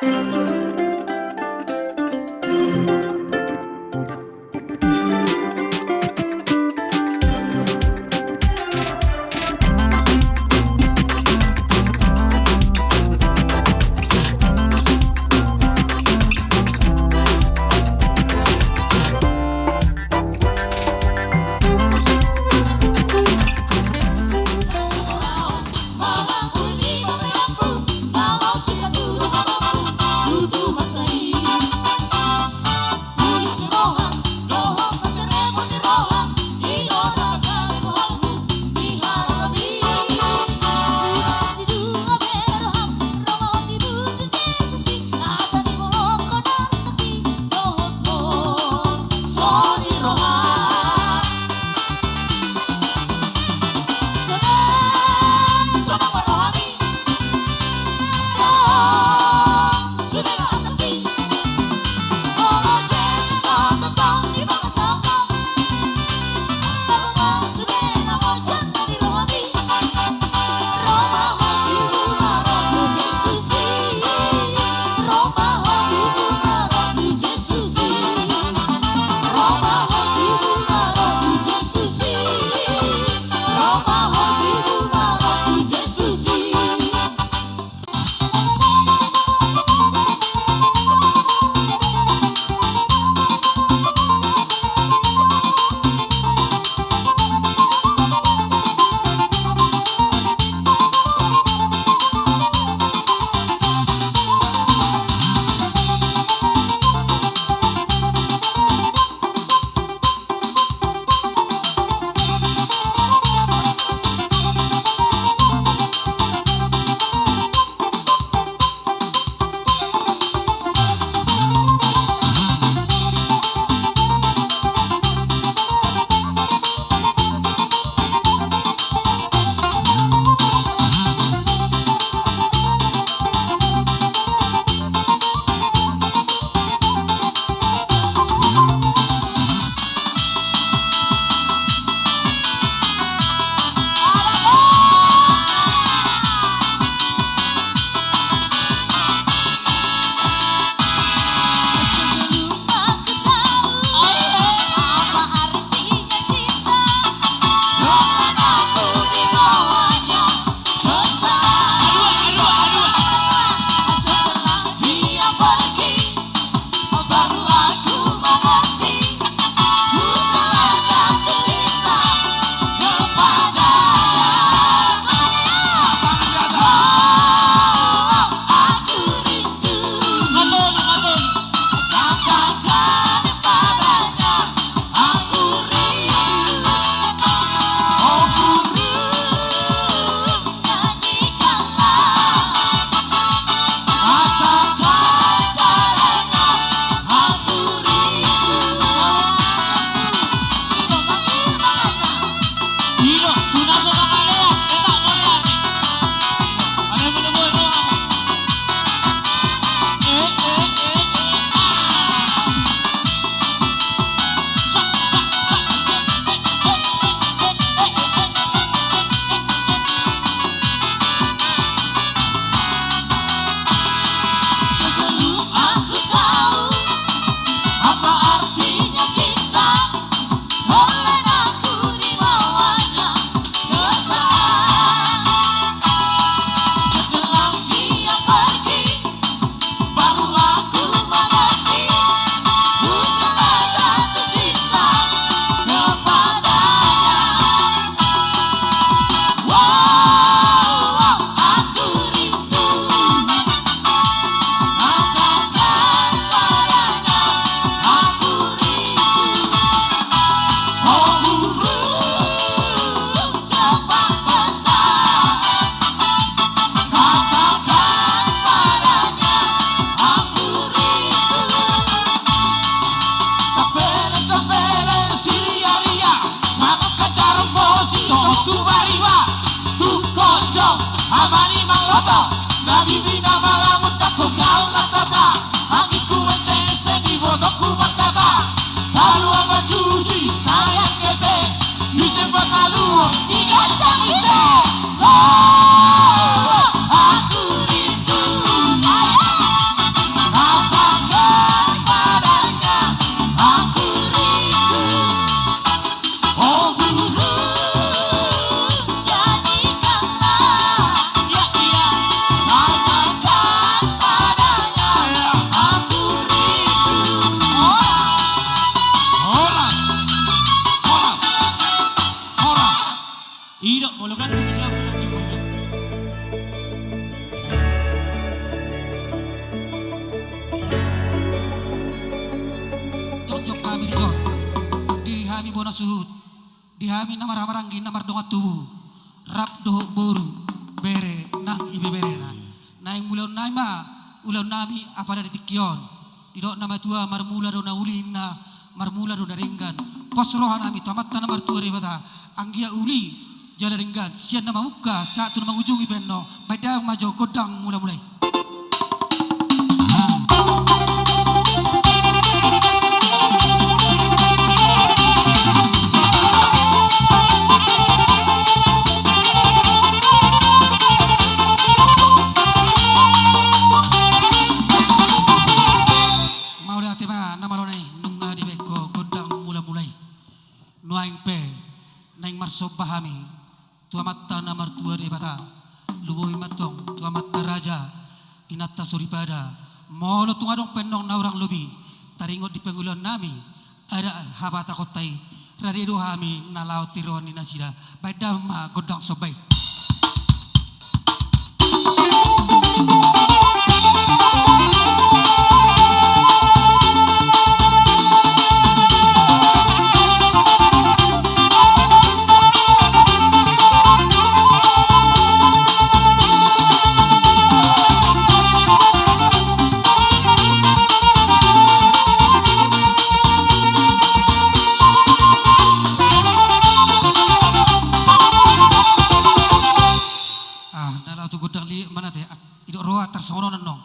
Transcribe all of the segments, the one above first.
Malam ini malam aku, malam suka dulu. na suhut dihami namar hamaranggi namar dongat tubuh rap doh boru bere nang ibe bere na ing ulau naima ulau nami apa dari tikion didok nama tua marmula do na ulina marmula do daringgan pos roha nami tamat namar tua ribata anggia uli jala ringgan sian nama muka satu nama ujungi penno badang majo godang mulai sobahami tuamatta namar tua de bata lugoi matong tuamatta raja inatta surippada molo tungadong penong na orang lobi taringot di pengulon nami ada habata kotai radio hami nalau tiron ni nasira badama godang sobai sono nong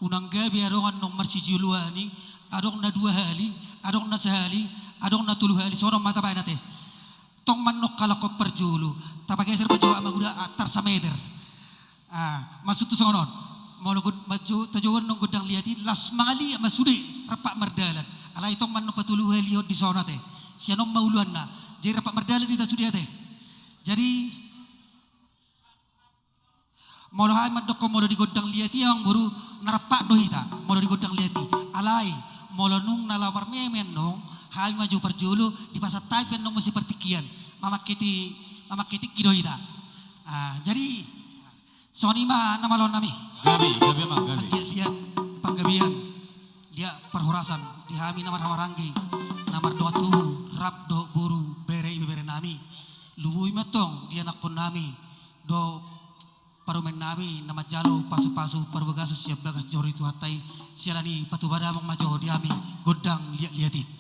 unang gabi adong nong marsijuluani adong na dua hali adong na sehali adong na tulu hali sono mata ba nate tong manok kalako perjulu tapake ser bejo amaguda atar sa meter masuk tu sono molugud maju tajuan nong gudang liati las mangali masude rapak merdalan ala itong manok patulu hali di sono te sianom mauluan na jadi rapak merdalan di tasudi te jadi molo hay madoko molo di godang liati ang buru narapak dohita molo di godang liati alai molo nung nalawar memen nung hay maju perjulu di pasat taipen nung masih pertikian mamakiti kidohita jadi sonima namalon nami gabi emang gabi lihat panggabian lihat perhorasan dihami namar hamaranggi namar doa tubuh rap do buru bere ibe bere nami luwui matong dia nakon nami do parumen nami nama jalo pasu-pasu parbegasu siap bagas jori tu hatai sialani patu badamang majo diami godang liati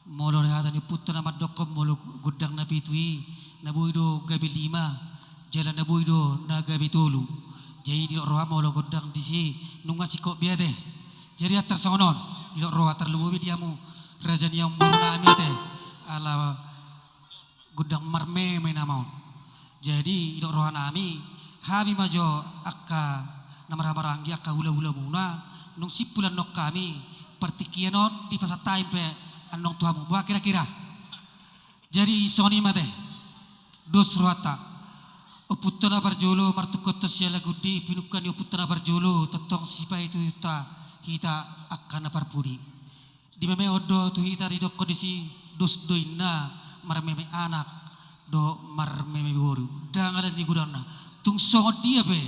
molo rehata ni putta na madokom molo gudang na pitui na buido gabi 5 jalan na buido na gabi 3 jadi di roha molo gudang disi nunga sikop biade jadi atar songon di roha terluwi diamu raja yang murna amete ala gudang marme menamau jadi di roha nami hami majo akka namaramaranggi akka hula-hula muna nung sipulan nok kami pertikianon di pasatain pe anong tuhamu buah kira-kira jadi soni mate dos ruata uputana barjolo martukotos yala gudi pinukan uputana barjolo totong sipa itu hita akan parpudi di meme odo tu hita di dok kondisi dos doina marmeme anak do marmeme boru dangalan di gudana tung songot dia be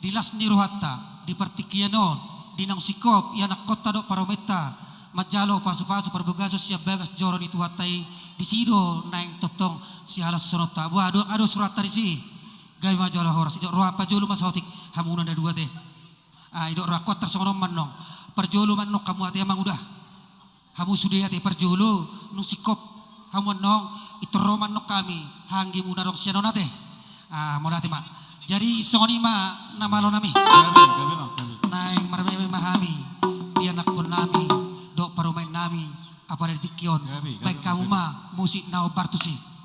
di las ni ruata di pertikianon dinang sikop ia nak kota dok parometa majalo pasu-pasu perbegaso siap bagas joron itu hatai di sido naing totong si halas sonota buah ado surat tadi si gai majalo horas idok roa pajulu mas hotik hamuna ada 2 teh idok roa kota songonom manong perjulu manong kamu hati emang udah hamu sudah hati perjulu nung sikop hamu manong itu roman nok kami hanggi muna rong sianona teh mola hati mak jadi songoni ma namalo nami naing marmeme mahami dia nakon nami dok parumain nami apa dari tikion baik kamu mah musik nao bartusi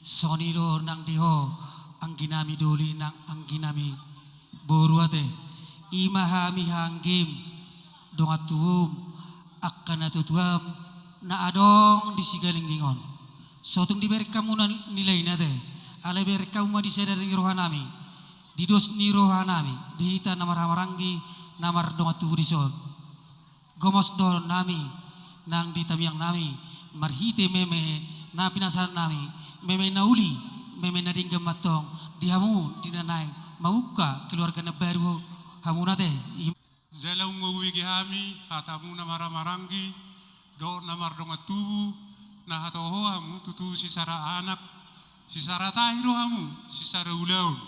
soniro nang diho angginami duli nang angginami boruate imahami hanggim dongatuum akan atutuam na adong disigalinggingon sotung diberi kamu nilai nate ala beri kamu di sadar ni rohanami di dos ni rohanami dihita namar hamaranggi namar dongatu dison gomos don nami nang ditamiang nami marhite meme na pinasan nami meme nauli meme nadinggam matong dihamu dinanay mauka keluarga na baru hamuna teh Zalaung ngawigi hami hatamu na maramarangi do namar dong atubu nahatoho hamu tutu si sara anak si sara tahiro hamu si sara ulaun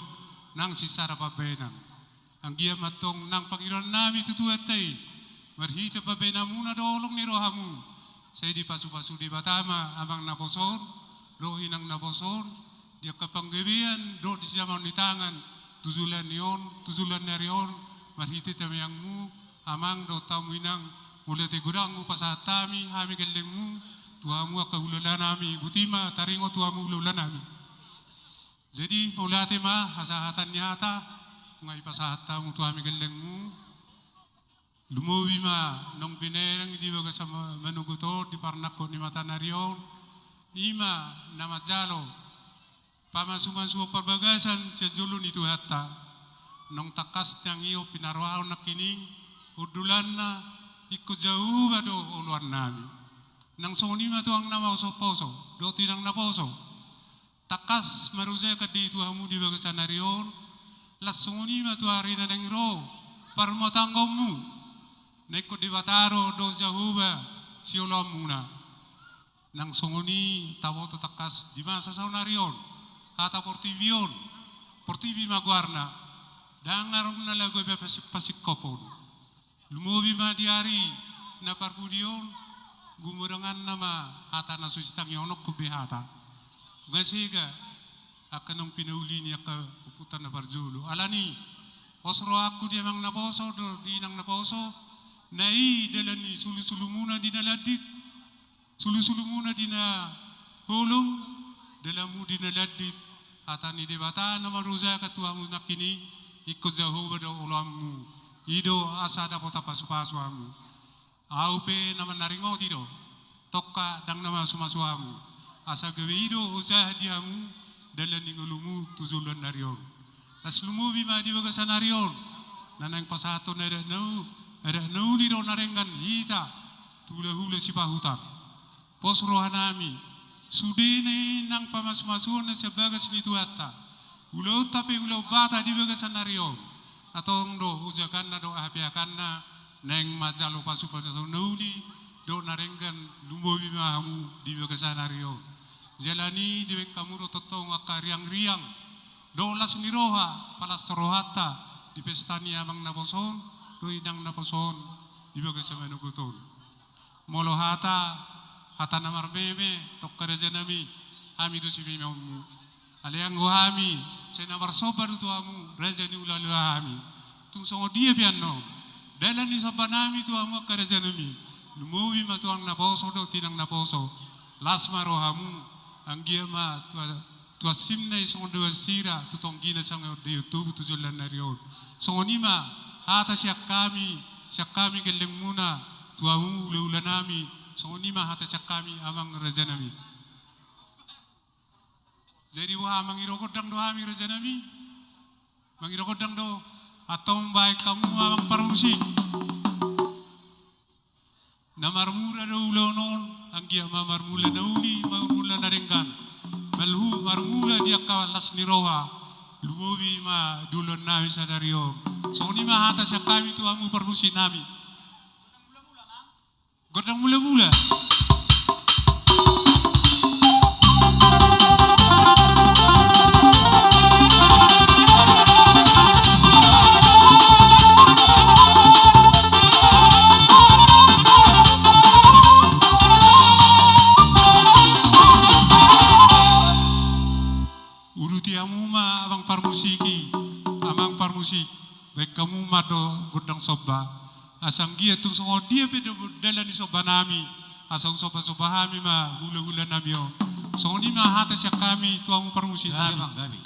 nang si sara pabenang ang gia matong nang Panginoon nami tutu atay marhita pabenamuna dolong ni rohamu saya di pasu-pasu di batama amang naposon rohi nang naposon dia kapanggebian do di zaman ni tangan tuzulan narion marhita tamayangmu amang do tamuinang mulai tegurangmu pasatami hami gelengmu tuamu akahulan nami butima taringo tuamu ulan nami jadi mulai tema hasahatan nyata ngai pasahatamu tuami gelengmu lumowi ma nong binerang di baga sama manugutor di parnako ni mata narion ima nama jalo pamasuman-suwa perbagasan sejulun itu hatta nong takas yang iyo pinarwao nakining udulanna ikut jauh bado uluan nami nang sonima tu ang nama poso do tinang na poso takas maruzay kadi tu hamu di bagasan narion las sonima tu hari na dengro parmatanggomu neko di bataro do jauh ba siulam muna nang songoni tawo to takas di masa sa narion kata portivi maguarna dangarom na lago be pasik kopon lumobi ma diari na parpudion gumurangan nama hata na susitang yonok ko behata gasiga akanong pinauli niya ka uputan na parjulu alani posro aku dia mang naposo do di nang naposo nai dalani sulu-sulumuna di naladit sulu-sulumuna di na hulung dalamu di naladit atani debata na maruza katuamu nakini ikut jauh bado ulamu ido asa da pota pasu-pasu amu aupe nama naringo tido tokka dang nama sumasuamu asa gawe ido usah diamu dalan ngulumu tuzulan narion aslumu bima di baga sanarion nanang pasato na no ni do narengan hita tula-hula si pahutan posro hanami sudene nang pamas-masuan na sa bagas ni tuata ulau tapi ulau bata di baga sanarion atong do ujakan na do ahapiakan na neng majalo pasu-pasu nauli do narengan lumobi mahamu di baga sanarion jalani di kamu do totong akariang-riang do las ni roha palas rohata di pestani amang naposon do idang naposon di baga sa manuguton molo hata namar meme tok karaja nami ami do si memu aliang gohami se namar sobar tu amu raja ni ulalu hami tung songo dia pianno dalan ni sabanami tu amu karaja nami lumuwi matuang naposo do tinang naposo lasma rohamu anggia ma tu simna songo do sira tu tonggina sango de youtube tu jolan narion songo nima hata siak kami geleng muna tu amu ulanami songo nima hata siak kami amang raja nami jadi wah mangirokodang do hami raja nami mangirokodang do atong baik kamu amang parmusik namarmura do ulonon anggia mamarmula nauli marmula narenggan malhu marmula dia kalas ni roha lumobi ma dulon nami sadario songo nima hata siak kami tu amu parmusik nami godang mula-mula uruti amu ma amang parmusik baik kamu ma do godang soba asang gia tu songo dia pedo dalan ni soba nami asang soba hami ma gula-gula nami o songo ni ma hata siak kami tu amu parmusi nami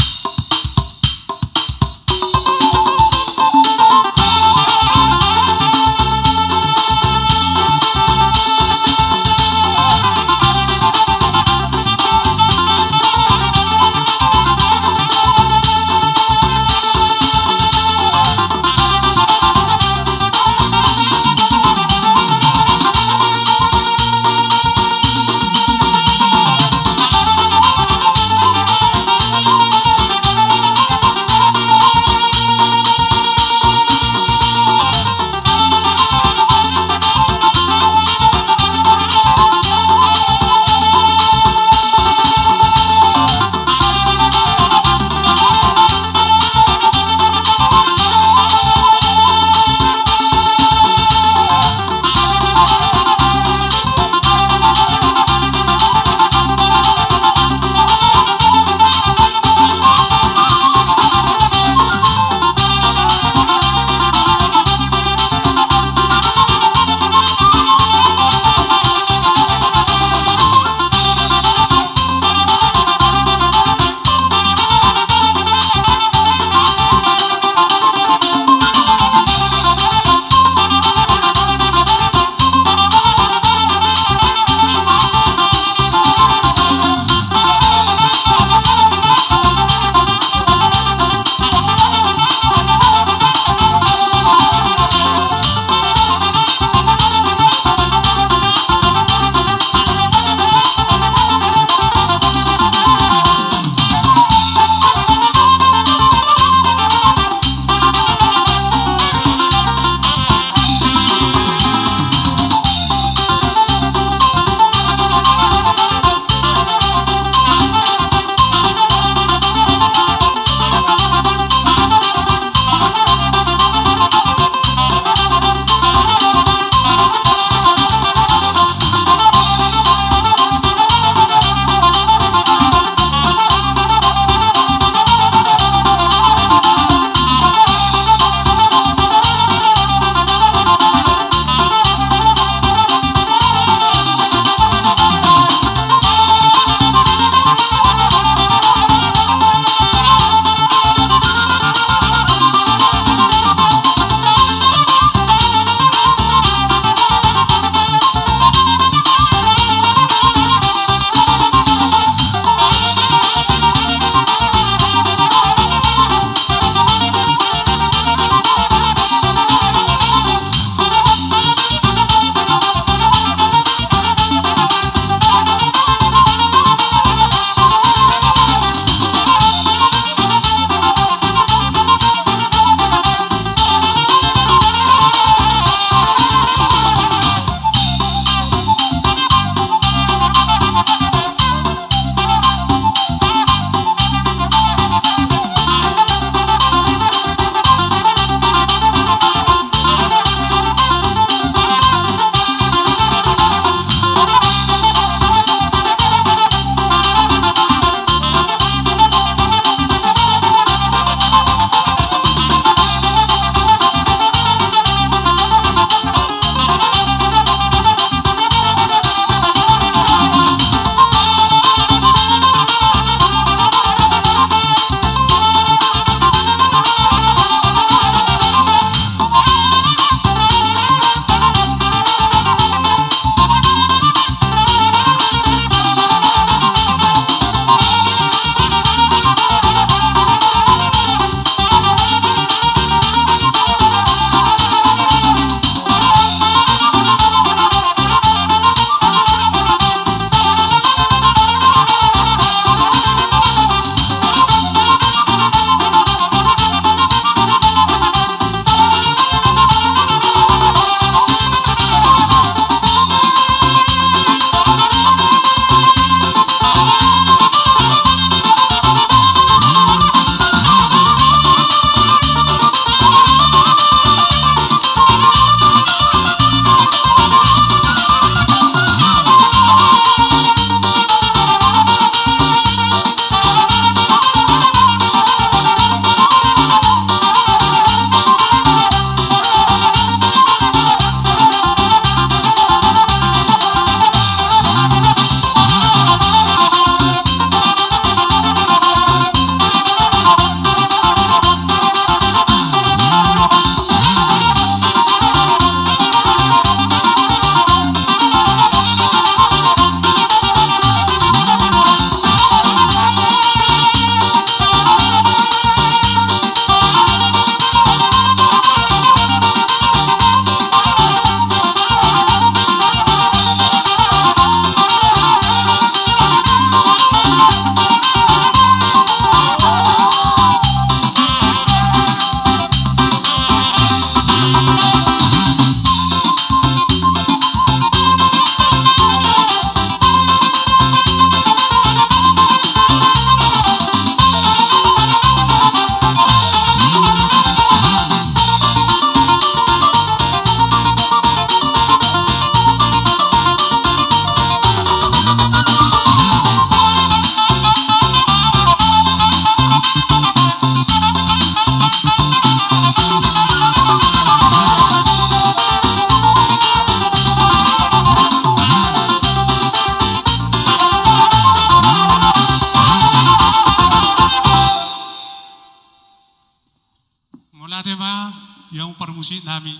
Mula tema yang permusik nami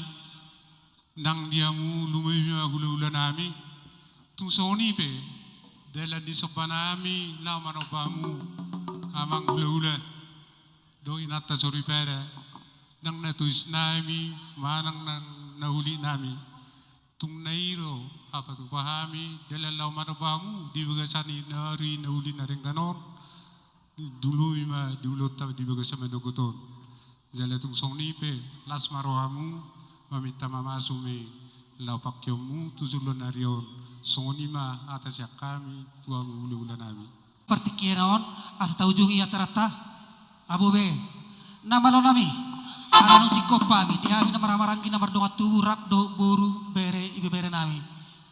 nang diamu lumay gula-gula nami tung soni pe dala di sopa nami la manopamu amang gula-gula do inata sori pera nang natuis nami manang nang nahuli nami tung nairo apa tu pahami dala la manopamu di bagasani nari nahuli na rin ganon dulu ima dulu ta di bagasama dogoton Jala tung song nipe las marohamu mamita mamasume laupakyomu tuzulon narion sonima atas yak kami tuang ulu-ula nami. Partikiran asa taujungi acara ta abu be nama lo nami anong sikop pami di kami na maramarangki na mardonga turak do boru bere ibe bere nami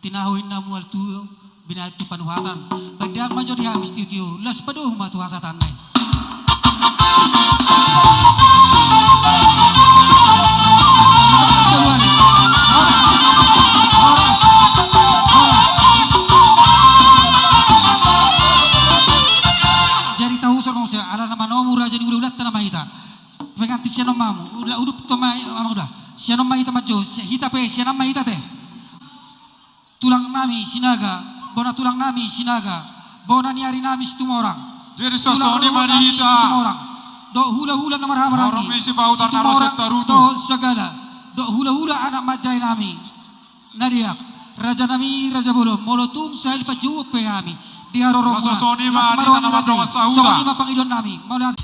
tinahuin na mual tuyo binatu panuhatan bagdang majo di kami studio las paduh matu hasatan nai. Jadi tahu sorong saya ada nama nomu raja di ulat tanah mahita penganti sianom mamu udah udup toma amang udah sianom mahita majo hita pe sianom mahita teh tulang nami sinaga bona tulang nami sinaga bona niari nami situmorang Jadi sosoni manihita. Do hula-hula na marhamarang. Orang misi bautan narosek tarutu. Do segala. Do hula-hula anak majay nami. Nadiak. Raja nami raja bolo. Molotum sahil pa juwo pe kami. Di harorong Masa soni manihita naman dong asahuda. Soni mapangilon nami. Maulat.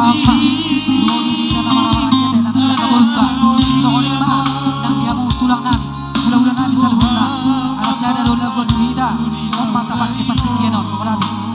Apa? Dua dunia nama rakyat dan nama kaburka. Sokoni ma nang dia mau tulang nami. Ulah-ulah nami sarhuna. Alasada rola gon hida. Ompa tapak kipat kianon. Walati.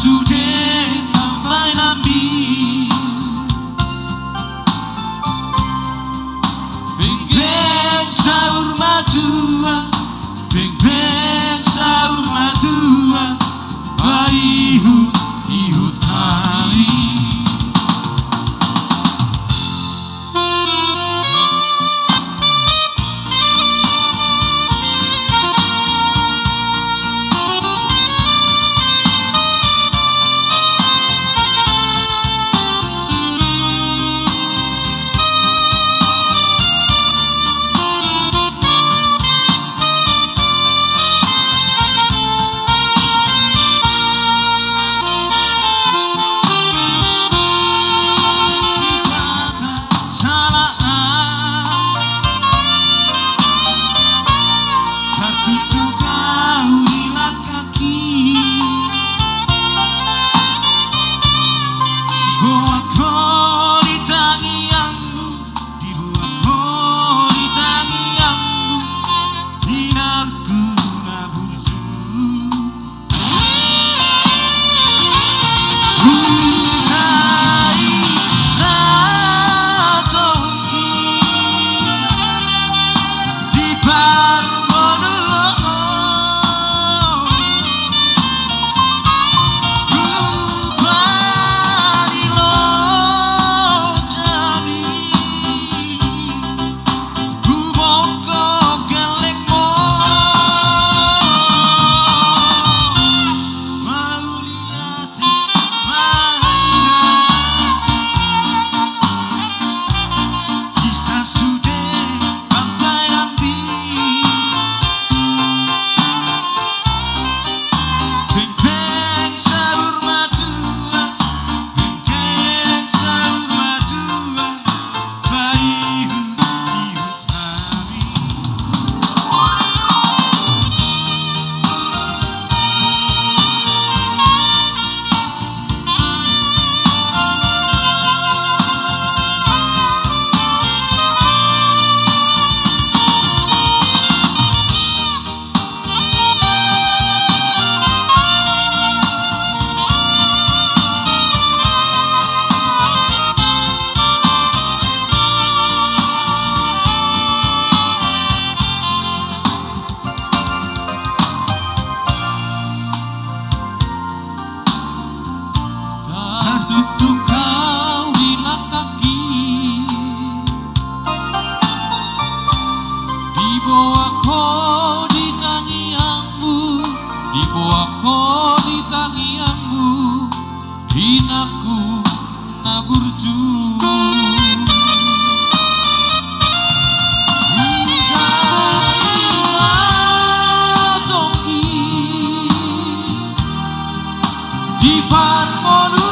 sude sampai nabi Beng-beng sahur madua Beng-beng sahur madua Baihut ihut hari Hinaku naburju di Parmono